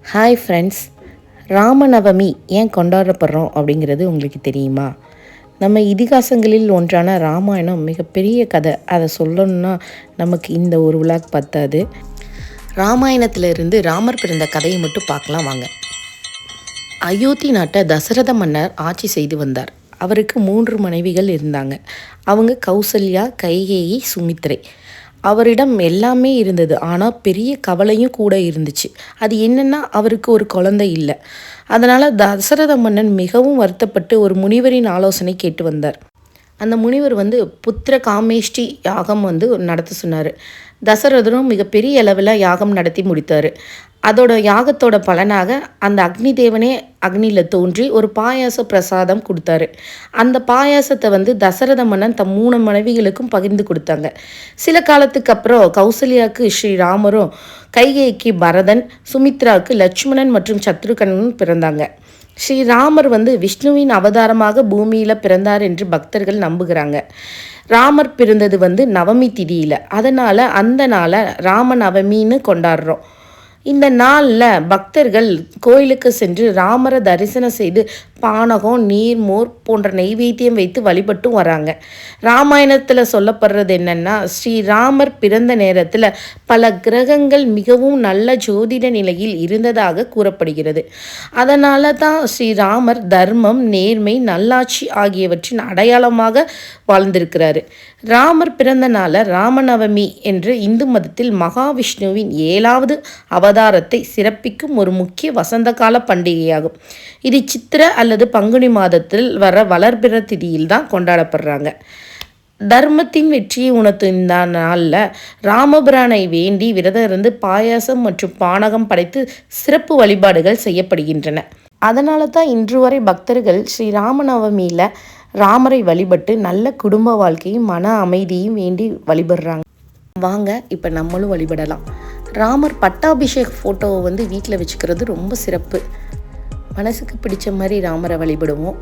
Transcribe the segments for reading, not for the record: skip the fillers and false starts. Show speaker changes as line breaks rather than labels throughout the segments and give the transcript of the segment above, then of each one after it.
Hi friends, Ramanavami ஏன் கொண்டாடப்படுறோம் அப்படிங்கிறது உங்களுக்கு தெரியுமா? நம்ம இதிகாசங்களில் ஒன்றான ராமாயணம் மிகப்பெரிய கதை. அதை சொல்லணுன்னா நமக்கு இந்த ஒரு விழாக்கு பத்தாது. ராமாயணத்திலிருந்து ராமர் பிறந்த கதையை மட்டும் பார்க்கலாம் வாங்க. அயோத்தி நாட்டை தசரத மன்னர் ஆட்சி செய்து வந்தார். அவருக்கு 3 மனைவிகள் இருந்தாங்க. அவங்க கௌசல்யா, கைகேயி, சுமித்ரை. அவரிடம் எல்லாமே இருந்தது. ஆனால் பெரிய கவலையும் கூட இருந்துச்சு. அது என்னென்னா, அவருக்கு ஒரு குழந்தை இல்லை. அதனால் தசரத மன்னன் மிகவும் வருத்தப்பட்டு ஒரு முனிவரின் ஆலோசனை கேட்டு வந்தார். அந்த முனிவர் புத்திர காமேஷ்டி யாகம் நடத்த சொன்னார். தசரதரும் மிகப்பெரிய அளவில் யாகம் நடத்தி முடித்தார். அதோட யாகத்தோட பலனாக அந்த அக்னி தேவனே அக்னியில் தோன்றி ஒரு பாயாச பிரசாதம் கொடுத்தாரு. அந்த பாயாசத்தை தசரத மன்னன் தம் 3 மனைவிகளுக்கும் பகிர்ந்து கொடுத்தாங்க. சில காலத்துக்கு அப்புறம் கௌசல்யாவுக்கு ஸ்ரீராமரும், கைகேயிக்கு பரதன், சுமித்ராவுக்கு லட்சுமணன் மற்றும் சத்ருகனும் பிறந்தாங்க. ஸ்ரீராமர் விஷ்ணுவின் அவதாரமாக பூமியில் பிறந்தார் என்று பக்தர்கள் நம்புகிறாங்க. ராமர் பிறந்தது நவமி திதியில். அதனால் அந்த நாளை ராமநவமின்னு கொண்டாடுறோம். இந்த நாளில் பக்தர்கள் கோயிலுக்கு சென்று ராமரை தரிசனம் செய்து பானகம், நீர், மோர் போன்ற நெய்வேத்தியம் வைத்து வழிபட்டும் வராங்க. ராமாயணத்தில் சொல்லப்படுறது என்னென்னா, ஸ்ரீராமர் பிறந்த நேரத்தில் பல கிரகங்கள் மிகவும் நல்ல ஜோதிட நிலையில் இருந்ததாக கூறப்படுகிறது. அதனால தான் ஸ்ரீராமர் தர்மம், நேர்மை, நல்லாட்சி ஆகியவற்றின் அடையாளமாக வாழ்ந்திருக்கிறாரு. ராமர் பிறந்த நாளை ராமநவமி என்று இந்து மதத்தில் மகாவிஷ்ணுவின் 7வது அவதாரத்தை சிறப்பிக்கும் ஒரு முக்கிய வசந்த கால பண்டிகையாகும். இது சித்திர அல்லது பங்குனி மாதத்தில் வர வளர்பிற திதியில் தான் கொண்டாடப்படுறாங்க. தர்மத்தின் வெற்றியை உணர்த்தும் இந்த நாளில் ராமபிரானை வேண்டி விரதம் இருந்து பாயாசம் மற்றும் பானகம் படைத்து சிறப்பு வழிபாடுகள் செய்யப்படுகின்றன. அதனால தான் இன்று வரை பக்தர்கள் ஸ்ரீராமநவமியில் ராமரை வழிபட்டு நல்ல குடும்ப வாழ்க்கையும் மன அமைதியும் வேண்டி வழிபடுறாங்க. வாங்க இப்போ நம்மளும் வழிபடலாம். ராமர் பட்டாபிஷேக் ஃபோட்டோவை வீட்டில் வச்சுக்கிறது ரொம்ப சிறப்பு. மனசுக்கு பிடிச்ச மாதிரி ராமரை வழிபடுவோம்.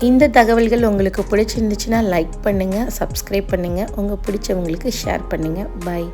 இந்த தகவல்கள் உங்களுக்கு பிடிச்சிருந்துச்சுன்னா லைக் பண்ணுங்கள், சப்ஸ்கிரைப் பண்ணுங்கள், உங்கள் பிடிச்சவங்களுக்கு ஷேர் பண்ணுங்கள். பாய்.